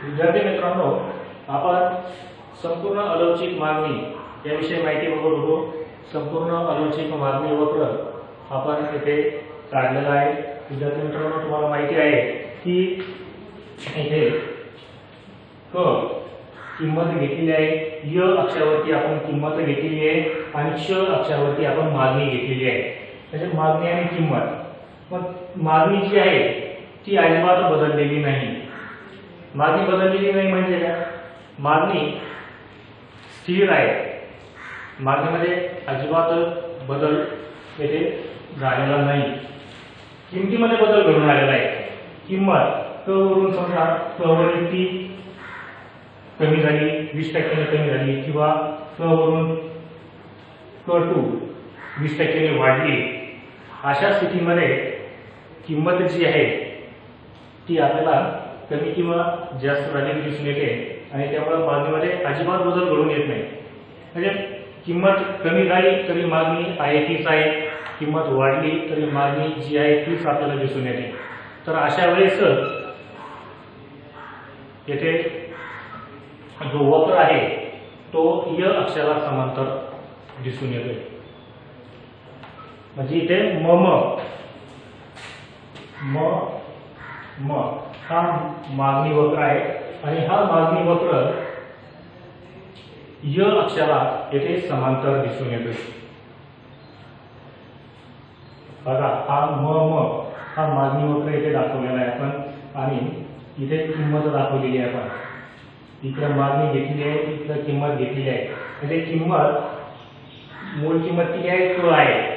विद्यार्थी मित्रांनो, आपण संपूर्ण अलौकिक मागणी याविषयी माहिती बघत होतो। संपूर्ण अलौकिक मागणी वक्र आपण येथे काढलेला आहे। विद्यार्थी मित्रांनो, तुम्हाला माहिती आहे की इथे क किंमत घेतलेली आहे, य अक्षावरती आपण किंमत घेतलेली आहे आणि श अक्षावरती आपण मागणी घेतलेली आहे। म्हणजे मागणी आणि किंमत। मग मागणी जी आहे ती अजिबात बदललेली नाही। मागणी बदललेली नाही म्हणजे काय? मागणी स्थिर आहे, मागणीमध्ये अजिबात बदल येथे झालेला नाही। किमतीमध्ये बदल घडून आलेला आहे। किंमत क वरून समजा क वरून ती कमी झाली, 20% कमी झाली, किंवा क वरून क2 20% वाढली, अशा स्थितीमध्ये किंमत जी आहे ती आपल्याला कमी किंवा जास्त झालेली दिसून येते आणि त्यामुळे मागणीमध्ये अजिबात बदल घडून येत नाही। म्हणजे किंमत कमी झाली तरी मागणी आहे तीच आहे, किंमत वाढली तरी मागणी जी आहे तीच आपल्याला दिसून येते। तर अशा वेळेस येथे जो वक्र आहे तो य अक्षाला समांतर दिसून येतो। म्हणजे इथे म हा मागणी वक्र आहे आणि हा मागणी वक्र य अक्षाला येथे समांतर दिसून येतो। बघा, हा हा मागणी वक्र येथे दाखवलेला आहे आपण आणि इथे किंमत दाखवलेली आहे आपण। इकडे मागणी घेतली आहे, इकडे किंमत घेतलेली आहे। म्हणजे किंमत मूळ किंमत किती आहे? क आहे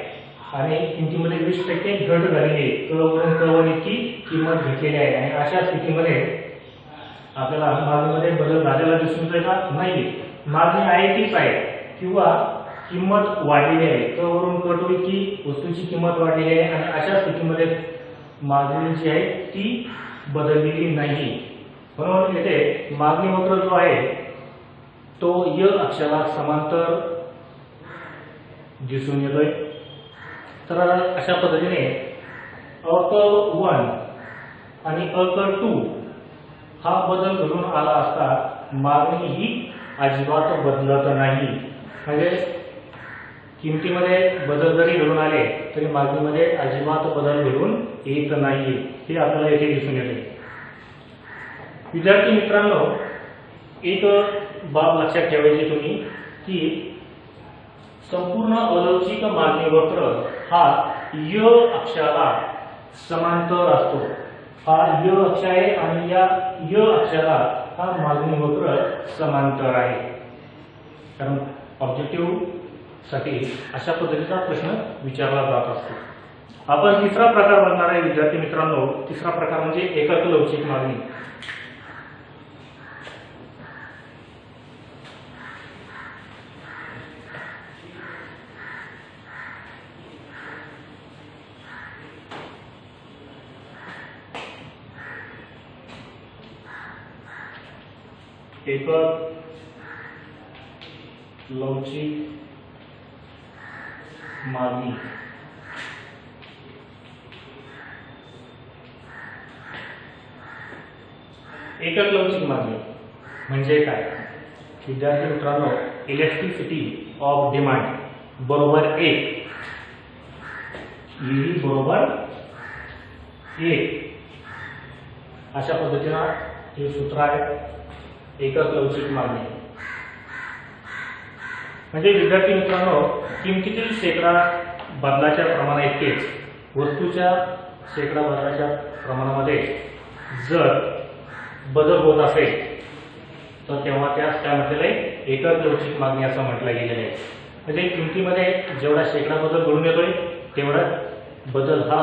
आणि किमतीमध्ये 20% घट झालेली आहे। क वरून क1 इतकी किंमत घेतलेली आहे आणि अशा स्थितीमध्ये आपल्याला मागणीमध्ये बदल झालेला दिसून येतो का? नाही, मागणी आहे तीच आहे किंवा किंमत वाढलेली आहे। क वरून क2 इतकी वस्तूची किंमत वाढलेली आहे आणि अशा स्थितीमध्ये मागणी जी आहे ती बदललेली नाही। म्हणून येथे मागणी वक्र जो आहे तो य अक्षाला समांतर दिसून येतोय। तर अशा पद्धतीने अक1 आणि अक2 हा बदल घडून आला असता मागणी ही अजिबात बदलत नाही। म्हणजे किमतीमध्ये बदल जरी घडून आले तरी मागणीमध्ये अजिबात बदल घडून येत नाही, हे आपल्याला येथे दिसून येते। विद्यार्थी मित्रांनो, एक बाब लक्षात ठेवायची तुम्ही की संपूर्ण अलौकिक मागणी वक्र हा य अक्षाला समांतर असतो। हा य अक्ष आहे आणि या य अक्षाला हा मागणी वक्र समांतर आहे। कारण ऑब्जेक्टिव्ह साठी अशा पद्धतीचा प्रश्न विचारला जात असतो। आपण तिसरा प्रकार बघणार आहे विद्यार्थी मित्रांनो। तिसरा प्रकार म्हणजे एकक लवचिक मागणी। एकक लवचिक मागणी। एकक लवचिक मागणी म्हणजे काय? विद्यार्थी मित्रांनो, इलेक्ट्रिसिटी ऑफ डिमांड बरोबर 1, ई बरोबर 1 अशा पद्धतीने हे सूत्र आहे एकक लवचिक मागणी। म्हणजे विद्यार्थी मित्रांनो, किमतीतील शेकडा बदलाच्या प्रमाणाइतकेच वस्तूच्या शेकडा बदलाच्या प्रमाणामध्ये जर बदल होत असेल तर तेव्हा त्यास काय म्हटलेलं आहे? एकक लवचिक मागणी असं म्हटलं गेलेलं आहे। म्हणजे किमतीमध्ये जेवढा शेकडा बदल घडून येतोय तेवढा बदल हा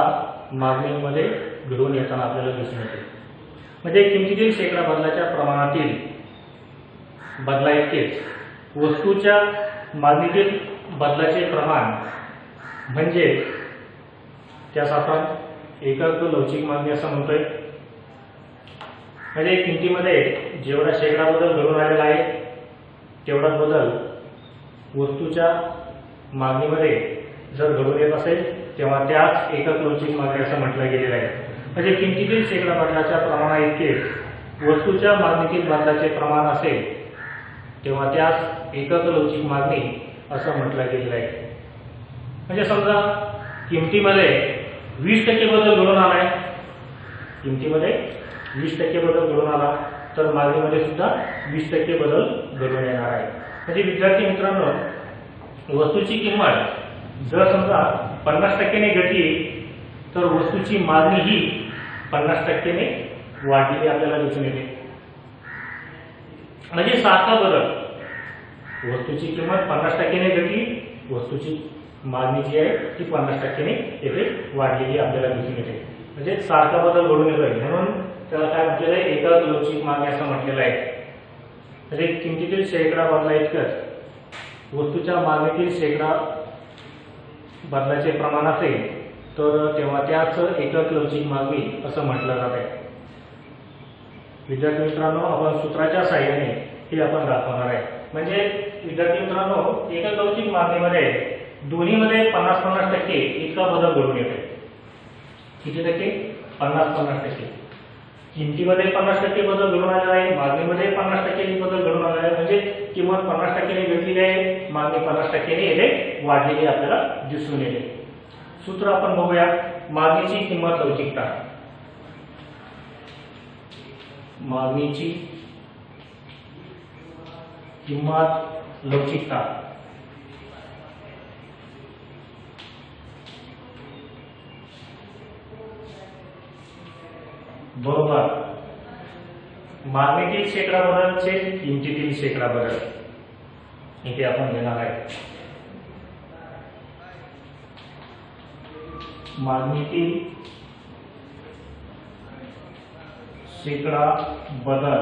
मागणीमध्ये घडून येताना आपल्याला दिसून येतो। म्हणजे किमतीतील शेकडा बदलाच्या प्रमाणातील बदलाइतकेच वस्तूच्या मागणीतील बदलाचे प्रमाण म्हणजे त्यास आपण एकक लवचिक मागणी असं म्हणतोय। म्हणजे किमतीमध्ये जेवढा शेकडा बदल घडून आलेला आहे तेवढा बदल वस्तूच्या मागणीमध्ये जर घडून येत असेल तेव्हा त्याच एकक लवचिक मागणी असं म्हटलं गेलेलं आहे। म्हणजे किमतीतील शेकडा बदलाच्या प्रमाणाइतके वस्तूच्या मागणीतील बदलाचे प्रमाण असेल तेव्हा त्यास एकक लवचिक मागणी असं म्हटलं गेलेलं आहे. म्हणजे समजा किमतीमध्ये 20% बदल घडून आलाय, किमतीमध्ये 20% बदल घडून आला तर मागणीमध्ये सुद्धा 20% बदल घडून येणार आहे. म्हणजे विद्यार्थी मित्रांनो, वस्तूची किंमत जर समजा 50% ने घटली तर वस्तूची मागणी ही 50% ने वाढलेली आपल्याला दिसून येते. म्हणजे सारखा बदल, वस्तूची किंमत 50% ने घटली, वस्तूची मागणी जी आहे ती 50% ने येथे वाढलेली आपल्याला दिसून येते. म्हणजे सारखा बदल घडून येतोय म्हणून त्याला काय म्हटलेलं आहे, एकक लवचिक मागणी असं म्हटलेलं आहे. म्हणजे किमतीतील शेकडा बदलाइतकंच वस्तूच्या मागणीतील शेकडा बदलाचे प्रमाण असेल तर तेव्हा त्याच एकक लवचिक मागणी असं म्हटलं जात आहे. विद्यार्थी मित्रांनो, आपण सूत्राच्या साहाय्याने हे आपण दाखवणार आहे. म्हणजे विद्यार्थी मित्रांनो, एकक लवचिक मागणीमध्ये दोन्हीमध्ये 50-50% इतका बदल घडून येतो. किती टक्के? 50-50%. किमतीमध्ये 50% बदल घडून आलेला आहे, मागणीमध्ये 50% बदल घडून आलेला आहे. म्हणजे किंमत 50% ने घटलेली आहे, मागणी 50% ने येथे वाढलेली आपल्याला दिसून येते. सूत्र आपण बघूया. मागणीची किंमत लवचिकता, मागणीची किंमत लवचिकता बरोबर मागणीतील शेकडा बदल छेद किमतीतील शेकडा बदल. इथे आपण घेणार आहे मागणीतील शेकडा बदल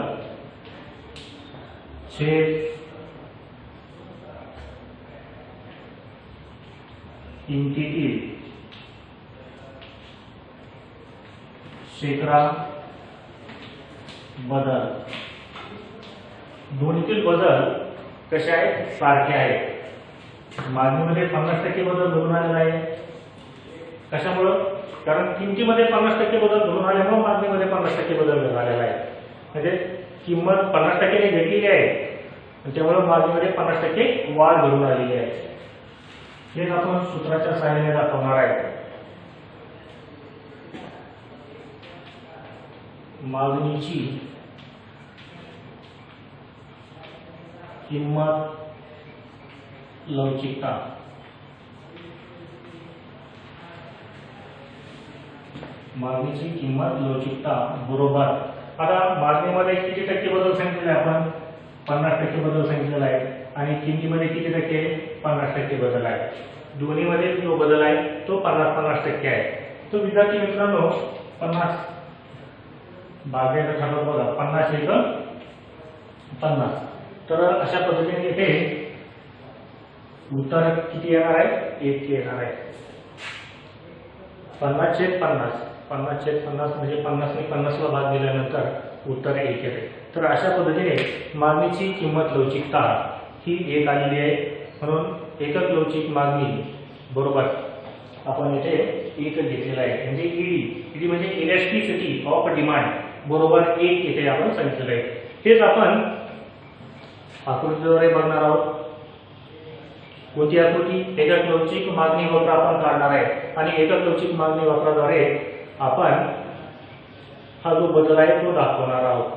छेद किमतीतील शेकडा बदल. दोन्हीतील बदल कसे आहेत? सारखे आहेत. मागणीमध्ये 50% बदल घडून आलेला आहे. कशामुळं? कारण किमतीमध्ये 50% बदल घडून आल्यामुळे मागणीमध्ये 50% बदल घडून आलेला आहे. म्हणजे किंमत 50% ने घटलेली आहे त्यामुळे मागणीमध्ये 50% वाढ घडून आलेली आहे. हे आपण सूत्राच्या सहाय्याने दाखवणार आहे. मागणीची किंमत लवचिकता. मागणीची किंमत लवचिकता बरोबर. आता मागणीमध्ये किती टक्के बदल सांगितलेला आहे आपण? 50% बदल सांगितलेला आहे. आणि किमतीमध्ये किती टक्के? 50% बदल आहे. दोन्हीमध्ये जो बदल आहे तो 50-50% आहे. तो विद्यार्थी मित्रांनो 50 भागायचं ठरवलं बघा, 50-1-50. तर अशा पद्धतीने इथे उत्तर किती येणार आहे? 1 येणार आहे. 50/50, 50/50 म्हणजे 50 ने 50 ला भाग दिल्यानंतर उत्तर 1 येते. तर अशा पद्धतीने मागणीची किंमत लवचिकता ही 1 आलेली आहे. म्हणून एकक लवचिक मागणी बरोबर आपण इथे 1 घेतलेला आहे. म्हणजे ईडी म्हणजे इलॅस्टिसिटी ऑफ डिमांड बरोबर 1 इथे आपण सांगितलेलं आहे. हेच आपण आकृतीद्वारे बघणार आहोत. कोणती आकृती? एकक लवचिक मागणी वक्र आपण काढणार आहे आणि एकक लवचिक मागणी वक्राद्वारे आपण हा जो बदल आहे तो दाखवणार आहोत.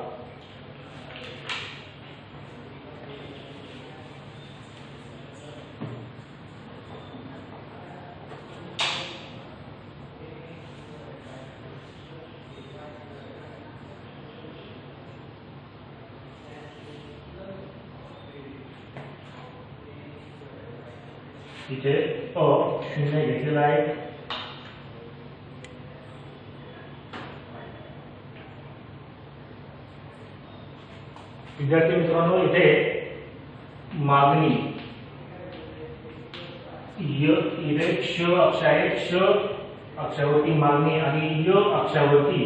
इथे 0 घेतलेला आहे. विद्यार्थी मित्रांनो, इथे मागणी इथे क्ष अक्ष आहे. क्ष अक्षावरती मागणी आणि य अक्षावरती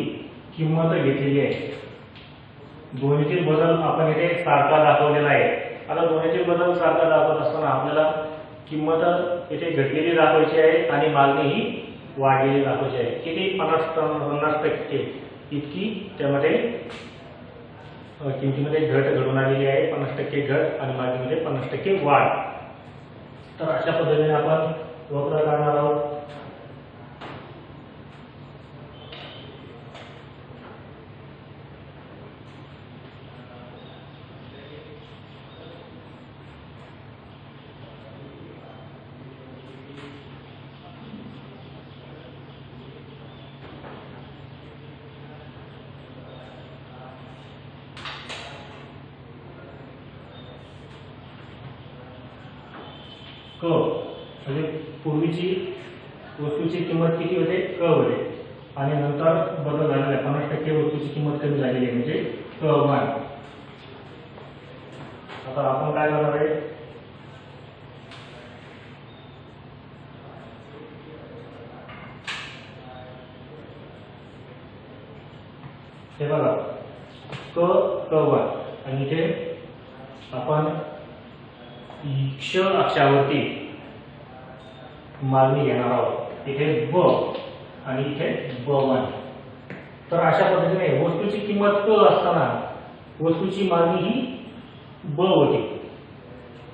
किंमत घेतलेली आहे. दोन्हीतील बदल आपण इथे सारखा दाखवलेला आहे. आता दोन्हीतील बदल सारखा दाखवत असताना आपल्याला किंमत इथे घटलेली दाखवायची आहे आणि मागणी ही वाढलेली दाखवायची आहे. किती? 50% इतकी त्यामध्ये किमतीमध्ये घट घडून आलेली आहे, 50% घट आणि मागणीमध्ये 50% वाढ. तर अशा पद्धतीने आपण वक्र काढणार आहोत. क म्हणजे पूर्वीची वस्तूची किंमत किती होते, क होते, आणि नंतर बदल झालेला आहे, 50% वस्तूची किंमत कमी झालेली आहे, म्हणजे क1. आता आपण काय करणार आहे, हे बघा, क1 आणि इथे आपण क्ष अक्षावरती मागणी घेणार आहोत, इथे ब आणि इथे ब1. तर अशा पद्धतीने वस्तूची किंमत क असताना वस्तूची मागणी ही ब होती,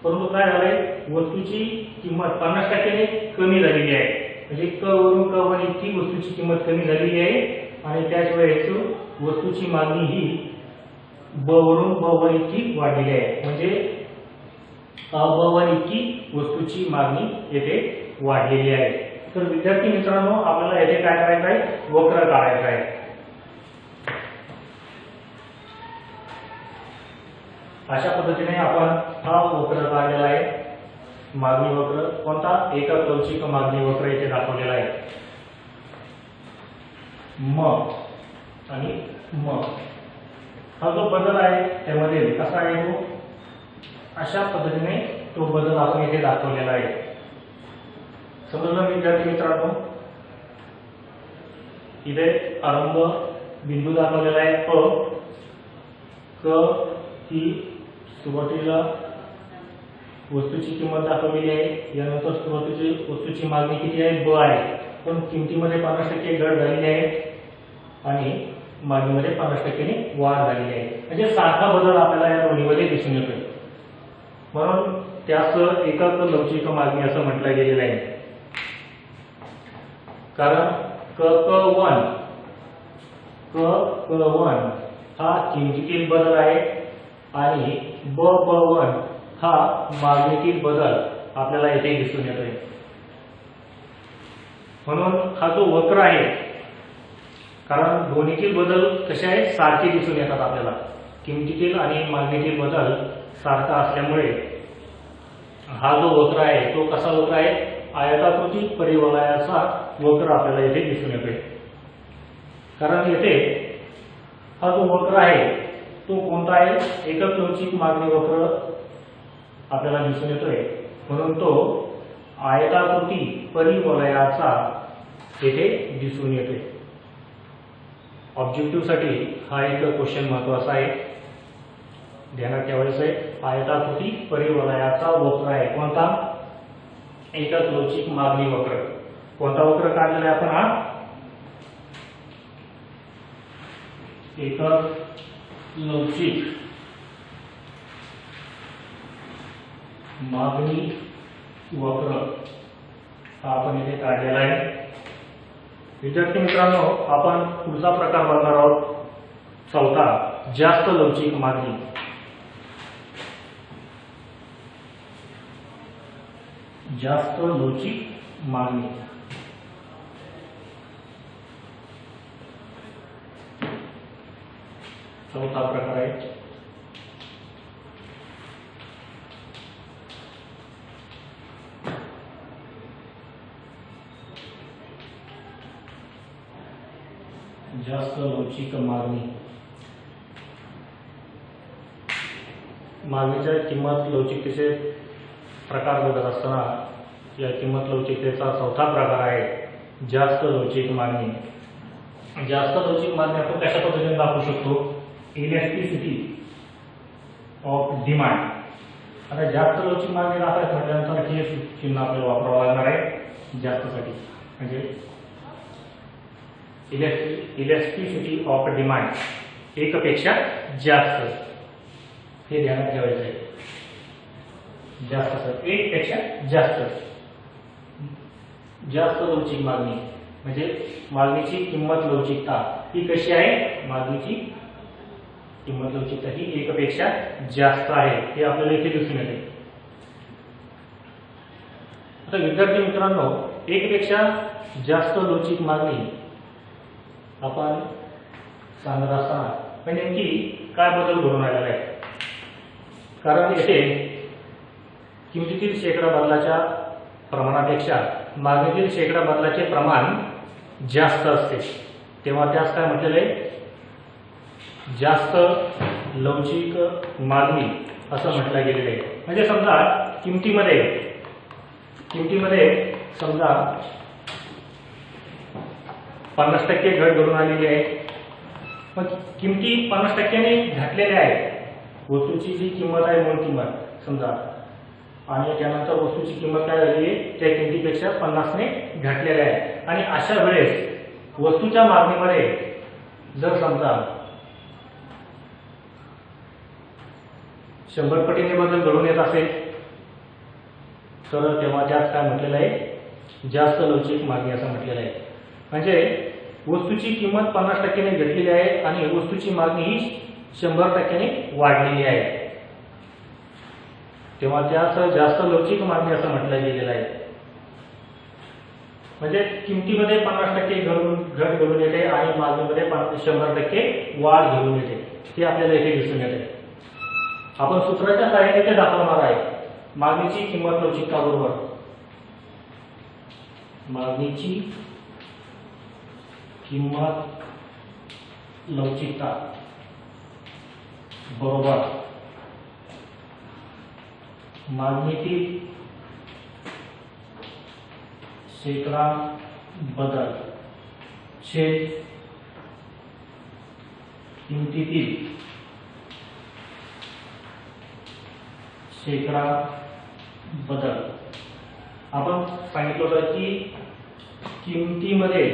परंतु काय झालंय, वस्तूची किंमत 50% कमी झालेली आहे, म्हणजे क वरून क1 इतकी वस्तूची किंमत कमी झालेली आहे, आणि त्याच वेळेस वस्तूची मागणी ही ब वरून ब1 इतकी वाढलेली आहे, म्हणजे ब1 इतकी वस्तूची मागणी येथे वाढलेली आहे. तर विद्यार्थी मित्रांनो, आपल्याला येथे काय करायचं आहे, वक्र काढायचा आहे. अशा पद्धतीने आपण हा वक्र काढलेला आहे, मागणी वक्र. कोणता, एकक लवचिक मागणी वक्र येथे दाखवलेला आहे. म आणि म हा जो बदल आहे त्यामध्ये कसा आहे तो, अशा पद्धतीने तो बदल आपण इथे दाखवलेला आहे. समजलं विद्यार्थी मित्रांनो, इथे आरंभ बिंदू दाखवलेला आहे क ही सुरुवातीला वस्तूची किंमत दाखवलेली आहे, यानंतर सुरुवातीची वस्तूची मागणी किती आहे, ब आहे, पण किमतीमध्ये 50% घट झालेली आहे आणि मागणीमध्ये 50% वाढ झालेली आहे, म्हणजे सारखा बदल आपल्याला या दोन्हीमध्ये दिसून येतोय, म्हणून त्यास एकक लवचिक मागणी असं म्हटलं गेलेलं आहे. कारण क1 हा किमतीतील बदल आहे आणि ब1 हा मागणीतील बदल आपल्याला येथे दिसून येतोय. म्हणून हा जो वक्र आहे, कारण दोन्हीतील बदल कसे आहेत, सारखे दिसून येतात आपल्याला, किमतीतील आणि मागणीतील बदल सारखा असल्यामुळे हा जो वक्र आहे तो कसा वक्र आहे, आयताकृती परिवलयाचा वक्र आपल्याला येथे दिसून येतोय. कारण येथे हा जो वक्र आहे तो कोणता आहे, एकक लवचिक मागणी वक्र आपल्याला दिसून येतोय, म्हणून तो आयताकृती परिवलयाचा येथे दिसून येतोय. ऑब्जेक्टिव्ह साठी हा एक क्वेश्चन महत्त्वाचा आहे, ध्यानात ठेवायचं आहे. आयताकृती परिवलयाचा वक्र आहे कोणता, एकक लवचिक मागणी वक्र. कोणता वक्र काढलेला आहे आपण, हा एकक लवचिक मागणी वक्र हा आपण इथे काढलेला आहे. विद्यार्थी मित्रांनो, आपण पुढचा प्रकार बघणार आहोत, चौथा, जास्त लवचिक मागणी. जास्त लवचिक मागणी चौथा प्रकार आहे. जास्त लवचिक मागणी. मागणीच्या किंमत लवचिकतेचे प्रकार बघत असताना या किंमत लवचिकतेचा चौथा प्रकार आहे जास्त लवचिक मागणी. जास्त लवचिक मागणी आपण कशा पद्धतीने दाखवू शकतो, इलॅस्टिसिटी ऑफ डिमांड. आता जास्त लवचिक मागणी दाखवायचं म्हटल्यानंतर हे चिन्ह आपल्याला वापरावं लागणार आहे जास्तसाठी, म्हणजे इलॅस्टिसिटी ऑफ डिमांड एकपेक्षा जास्त, हे ध्यानात ठेवायचं आहे. जास्त सर, एकपेक्षा जास्त. जास्त लवचिक मागणी म्हणजे मागणीची किंमत लवचिकता ही कशी आहे? मागणीची किंमत लवचिकता ही एकपेक्षा जास्त आहे, हे आपल्याला इथे दिसून येते. आता विद्यार्थी मित्रांनो, एकपेक्षा जास्त लवचिक मागणी आपण सांगत असताना पण नेमकी काय बदल घडून आलेला आहे? कारण येथे किमतीतील शेकडा बदलाच्या प्रमाणापेक्षा मागणीतील शेकडा बदलाचे प्रमाण जास्त असते, तेव्हा त्यास काय म्हटलेलं आहे? जास्त लवचिक मागणी असं म्हटलं गेलेलं आहे. म्हणजे समजा किमतीमध्ये समजा 50% घट घडून आलेली आहे. मग किमती 50%ने घटलेल्या आहेत. वस्तूची जी किंमत आहे मूळ किंमत समजा, आणि त्यानंतर वस्तूची किंमत काय झाली आहे? त्या किमतीपेक्षा 50ने घटलेल्या आहे. आणि अशा वेळेस वस्तूच्या मागणीमध्ये जर समजा 100 पटीने बदल घडून येत असेल तर तेव्हा त्यात काय म्हटलेलं आहे? जास्त लवचिक मागणी असं म्हटलेलं आहे. म्हणजे वस्तूची किंमत 50%ने घटलेली आहे आणि वस्तूची मागणी ही 100%ने वाढलेली आहे, तेव्हा त्यास जास्त लवचिक मागणी असं म्हटलं गेलेलं आहे. म्हणजे किमतीमध्ये 50% घट घडून येते आणि मागणीमध्ये 100% वाढ घडून येते, हे आपल्याला इथे दिसून येते. आपण सूत्राच्या सहाय्याने ते दाखवणार आहे. मागणीची किंमत लवचिकता बरोबर मागणीची किंमत लवचिकता बरोबर मागणीतील शेकडा बदल छेद किमतीतील शेकडा बदल. आपण सांगितलं होतं की किमतीमध्ये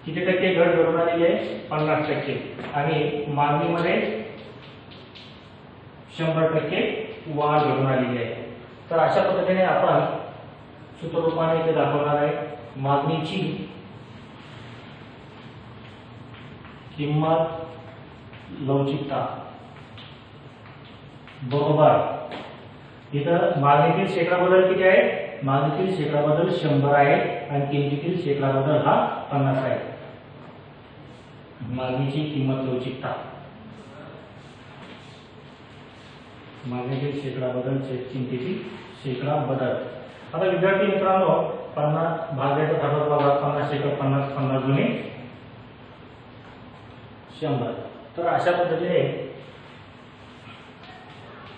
किती टक्के घट घडून आलेली आहे? 50%. आणि मागणीमध्ये 100% वाढ घडून आलेली आहे. तर अशा पद्धतीने आपण सूत्ररूपाने इथे दाखवणार आहे. मागणीची किंमत लवचिकता बरोबर इथं मागणीतील शेकडा बदल किती आहे? मागणीतील शेकडा बदल 100 आहे आणि किमतीतील शेकडा बदल हा 50 आहे. मागणीची किंमत लवचिकता मागणीतील शेकडा बदल किमतीतील शेकडा बदल. आता विद्यार्थी मित्रांनो, 50 भागायचं ठरवत बघा. 50 × 50 50 गुणे 100. तर अशा पद्धतीने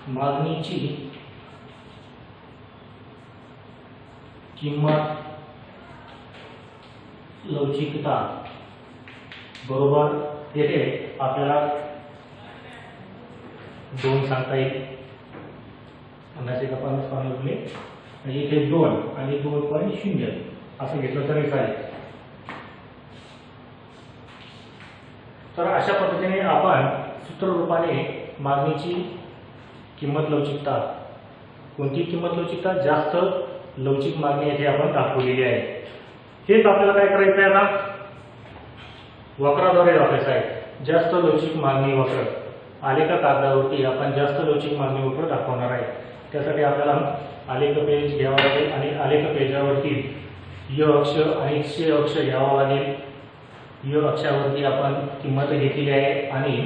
मागणीची किंमत लवचिकता बरोबर येथे आपल्याला 2 सांगता येईल. 50 × 50 50 गुणे आणि इथे 2 आणि 2.0 असं घेतलं तरी चालेल. तर अशा पद्धतीने आपण सूत्ररूपाने मागणीची किंमत लवचिकता, कोणती किंमत लवचिकता? जास्त लवचिक मागणी येथे आपण दाखवलेली आहे. हेच आपल्याला काय करायचं आहे? आता वक्राद्वारे दाखवायचं आहे. जास्त लवचिक मागणी वक्र आलेखा कागदावरती आपण जास्त लवचिक मागणी वक्र दाखवणार आहे. त्यासाठी आपल्याला आलेख पेज घ्यावा लागेल आणि आलेख पेजावरती य अक्ष आणि श अक्ष घ्यावा लागेल. य अक्षावरती आपण किंमत घेतलेली आहे आणि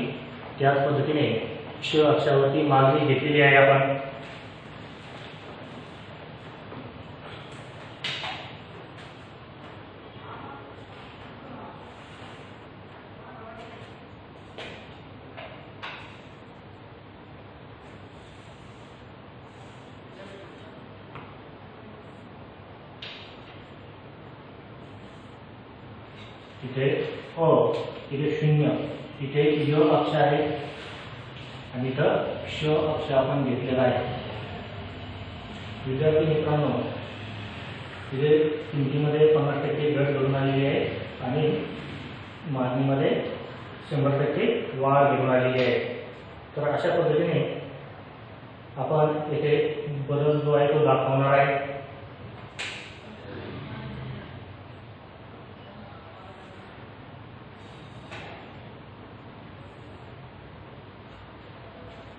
त्याच पद्धतीने श अक्षावरती मागणी घेतलेली आहे आपण. इथे इथे 0, इथे य अक्ष आहे आणि इथं श अक्ष आपण घेतलेला आहे. विद्यार्थी मित्रांनो, इथे किमतीमध्ये 50% घट घडून आलेली आहे आणि मागणीमध्ये 100% वाढ घडून आलेली आहे। तर अशा पद्धतीने आपण येथे बदल जो आहे तो दाखवणार आहे।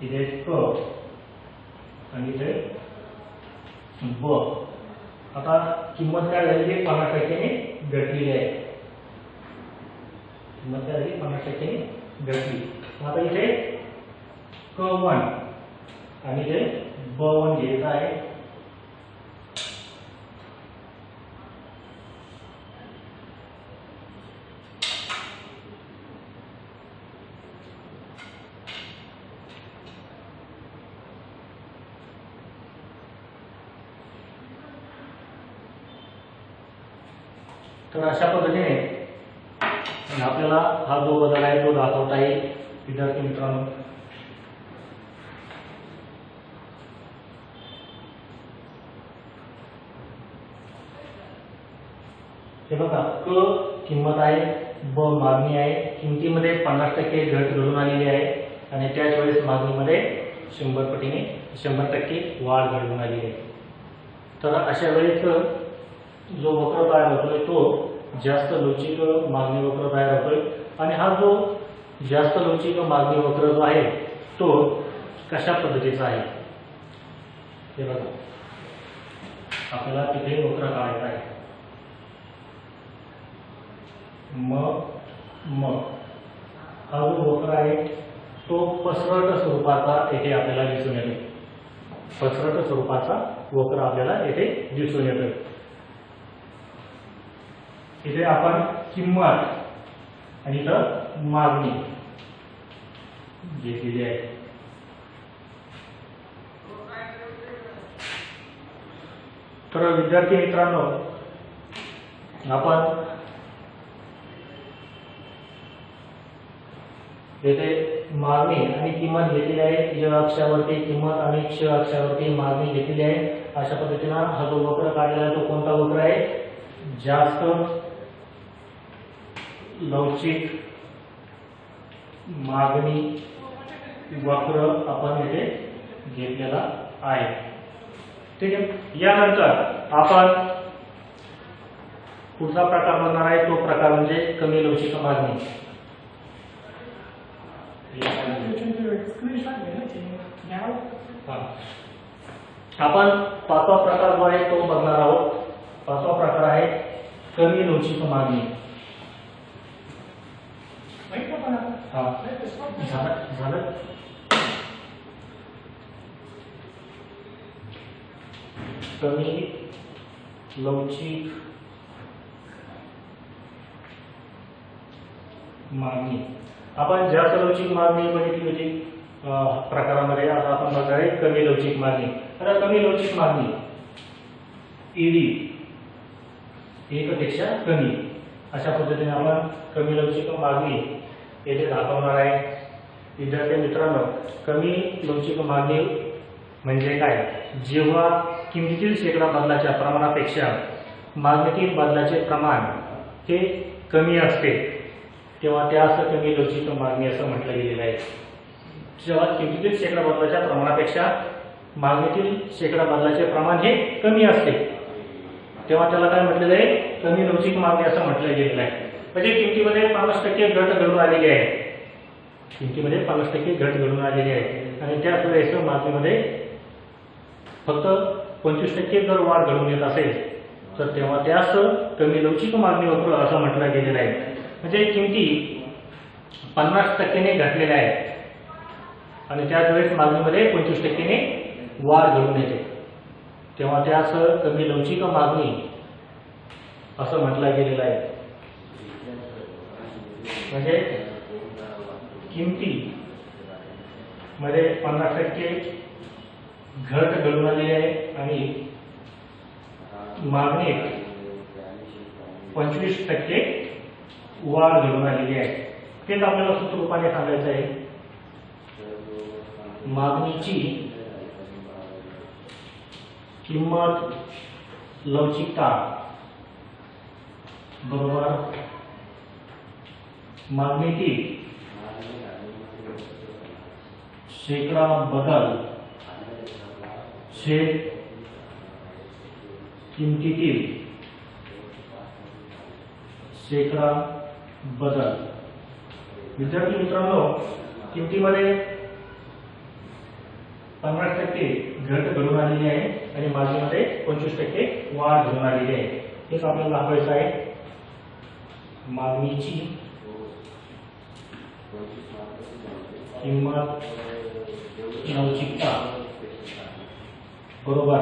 इथे क आणि इथे ब। आता किंमत काय झाली आहे 50% घटलेली आहे। किंमत काय झाली 50% घटली। आता इथे क1 आणि इथे ब1 घ्यायचा आहे। तर अशा पद्धतीने आपल्याला हा जो बदल आहे तो दाखवता येईल विद्यार्थी मित्रांनो। हे बघा क किंमत आहे, ब मागणी आहे। किमतीमध्ये 50% घट घडून आलेली आहे आणि त्याच वेळेस मागणीमध्ये 100% वाढ घडून आलेली आहे। तर अशा वेळेस जो वक्र तयार होतोय तो जास्त लवचिक मागणी वक्र तयार होतोय आणि हा जो जास्त लवचिक मागणी वक्र जो आहे तो कशा पद्धतीचा आहे हे बघा। आपल्याला तिथे वक्र काढायचा आहे। म हा जो वक्र आहे तो पसरट स्वरूपाचा येथे आपल्याला दिसून येतो। पसरट स्वरूपाचा वक्र आपल्याला येथे दिसून येतो। इथे आपण किंमत आणि इथं मागणी घेतलेली आहे। तर विद्यार्थी मित्रांनो आपण येथे मागणी आणि किंमत घेतलेली आहे। य अक्षावरती किंमत आणि क्ष अक्षावरती मागणी घेतलेली आहे। अशा पद्धतीने हा जो वक्र काढलेला आहे तो कोणता वक्र आहे? जास्त लवचिक मागणी वक्र आपण येथे घेतलेला आहे। ठीक आहे। यानंतर आपण पुढचा प्रकार बनणार आहे तो प्रकार म्हणजे कमी लवचिक मागणी। आपण पाचवा प्रकार जो आहे तो बघणार आहोत। पाचवा प्रकार आहे कमी लवचिक मागणी। झालं कमी लवचिक मागणी। आपण जास्त लवचिक मागणी बघितली होती प्रकारामध्ये। आता आपण बघणार आहे कमी लवचिक मागणी। आता कमी लवचिक मागणी ईडी 1 पेक्षा कमी अशा पद्धतीने आपण कमी लवचिक मागणी येथे दाखवणार आहे। विद्यार्थी मित्रांनो कमी लवचिक मागणी म्हणजे काय? जेव्हा किमतीतील शेकडा बदलाच्या प्रमाणापेक्षा मागणीतील बदलाचे प्रमाण हे कमी असते तेव्हा त्यास कमी लवचिक मागणी असं म्हटलं गेलेलं आहे। जेव्हा किमतीतील शेकडा बदलाच्या प्रमाणापेक्षा मागणीतील शेकडा बदलाचे प्रमाण हे कमी असते तेव्हा त्याला काय म्हटलेलं आहे? कमी लवचिक मागणी असं म्हटलं गेलेलं आहे। म्हणजे किमतीमध्ये 50% घट घडून आलेली आहे। किमतीमध्ये 50% घट घडून आलेली आहे आणि त्याच वेळेस मागणीमध्ये फक्त 25% जर वाढ घडून येत असेल तर तेव्हा त्यास कमी लवचिक मागणी वक्र असं म्हटलं गेलेलं आहे। म्हणजे किमती 50% घटलेल्या आहेत आणि त्याच वेळेस मागणीमध्ये 25% वाढ घडून येते तेव्हा त्यास कमी लवचिक मागणी असं म्हटलं गेलेलं आहे। म्हणजे किमती मध्ये 50% घट घडून आलेली आहे आणि मागणीत 25% वाढ घडून आलेली आहे। तेच आपल्याला सूत्र रूपाने सांगायचं आहे। मागणीची किंमत लवचिकता बरोबर मागणीतील शेकडा बदल छेद किमतीतील शेकडा बदल। विद्यार्थी मित्रांनो, किमतीमध्ये 50% घट घडून आलेली आहे आणि मागणीमध्ये 25% वाढ घडून आलेली आहे। हेच आपल्याला दाखवायचं आहे। मागणीची किंमत लवचिकता बरोबर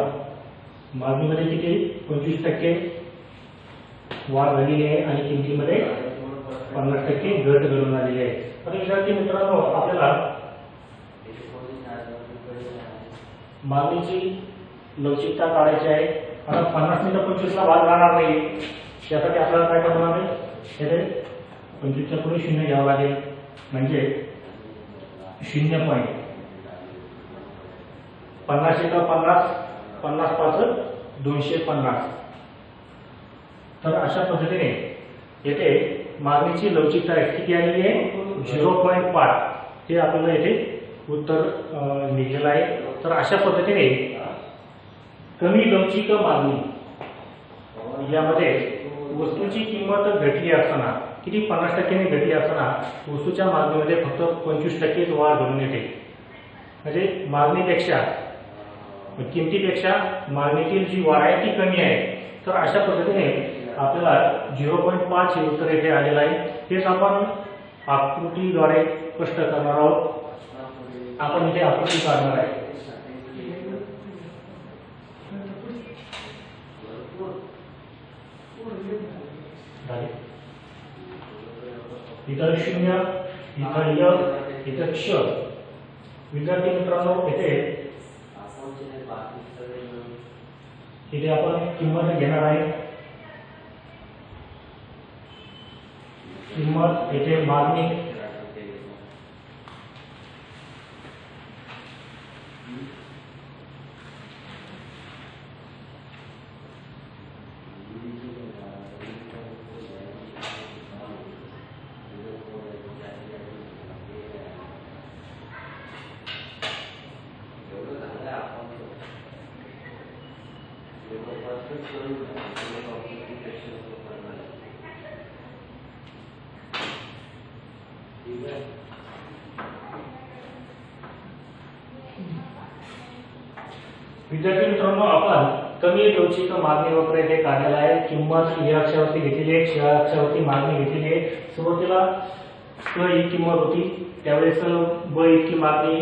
मागणीमध्ये किती 25% वाढ झालेली आहे आणि किमतीमध्ये 50% घट घडून आलेली आहे। आता विद्यार्थी मित्रांनो, आपल्याला मागणीची लवचिकता काढायची आहे। आता 50 ने 25 ला भाग राहणार नाही, त्यासाठी आपल्याला काय करावं लागेल, येथे 25 च्या पुढे 0 घ्यावं लागेल, म्हणजे 0.50 एका 50 50 पाच 250। तर अशा पद्धतीने येथे मागणीची लवचिकता किती आलेली आहे 0.5 हे आपल्याला येथे उत्तर निघालेलं आहे। तर अशा पद्धतीने कमी लवचिक मागणी यामध्ये वस्तूची किंमत घटली असताना किती 50% ने घटली असताना वस्तूच्या मागणीमध्ये फक्त 25% वाढ घडून येते। म्हणजे मागणीपेक्षा किमतीपेक्षा मागणीतील जी वाढ आहे ती कमी आहे। तर अशा पद्धतीने आपल्याला 0.5 हे उत्तर येथे आलेलं आहे। तेच आपण आकृतीद्वारे स्पष्ट करणार आहोत। आपण इथे आकृती काढणार आहे। इथं 0, इथं य, इथं क्ष। विद्यार्थी मित्रांनो, इथे आपण किंमत घेणार आहे। किंमत येथे मागणी विद्यार्थी मित्रांनो, आपण कमी लवचिक मागणी वक्र इथे काढलेला आहे। किंमत या अक्षरावरती घेतलेली आहे, या अक्षरावरती मागणी घेतलेली आहे। सुरुवातीला क ही किंमत होती, त्यावेळेस ब इतकी मागणी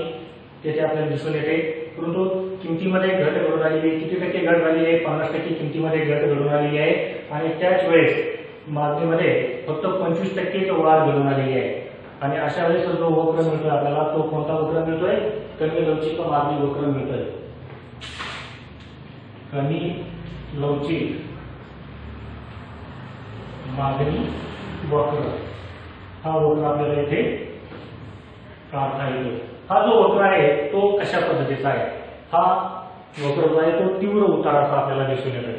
येथे आपल्याला दिसून येते। परंतु किमतीमध्ये घट घडून आलेली आहे। किती टक्के घट झालेली आहे 50% किमतीमध्ये घट घडून आलेली आहे आणि त्याच वेळेस मागणीमध्ये फक्त 25% वाढ घडून आलेली आहे। आणि अशा वेळेस जो वक्र मिळतोय आपल्याला, तो कोणता वक्र मिळतोय, कमी लवचिक मागणी वक्र मिळतोय। कमी लवचिक मागणी वक्र हा वक्र आपल्याला इथे काढता येतो। हा जो वक्र आहे तो कशा पद्धतीचा आहे, हा वक्र जो आहे तो तीव्र उताराचा आपल्याला दिसून येतोय।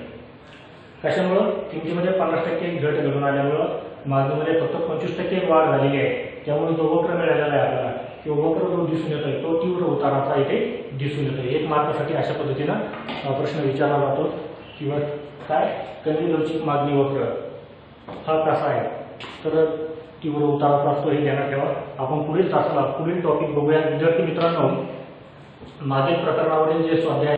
कशामुळे किमतीमध्ये 50% घट घडून आल्यामुळे मागणीमध्ये फक्त 25% वाढ झालेली आहे। त्यामुळे जो वक्र मिळालेला आहे आपल्याला, तो वक्र जो दिसून येतोय तो तीव्र उताराचा इथे दिसून येतोय। 1 मार्कासाठी अशा पद्धतीने प्रश्न विचारला जातो किंवा काय कमी लवचिक मागणी वक्र हा कसा आहे, तर तीव्र उताराचा असतो, हे ध्यानात ठेवा। आपण पुढील तासाला पुढील टॉपिक बघूया। विद्यार्थी मित्रांनो, मागील प्रकरणावरील जे स्वाध्याय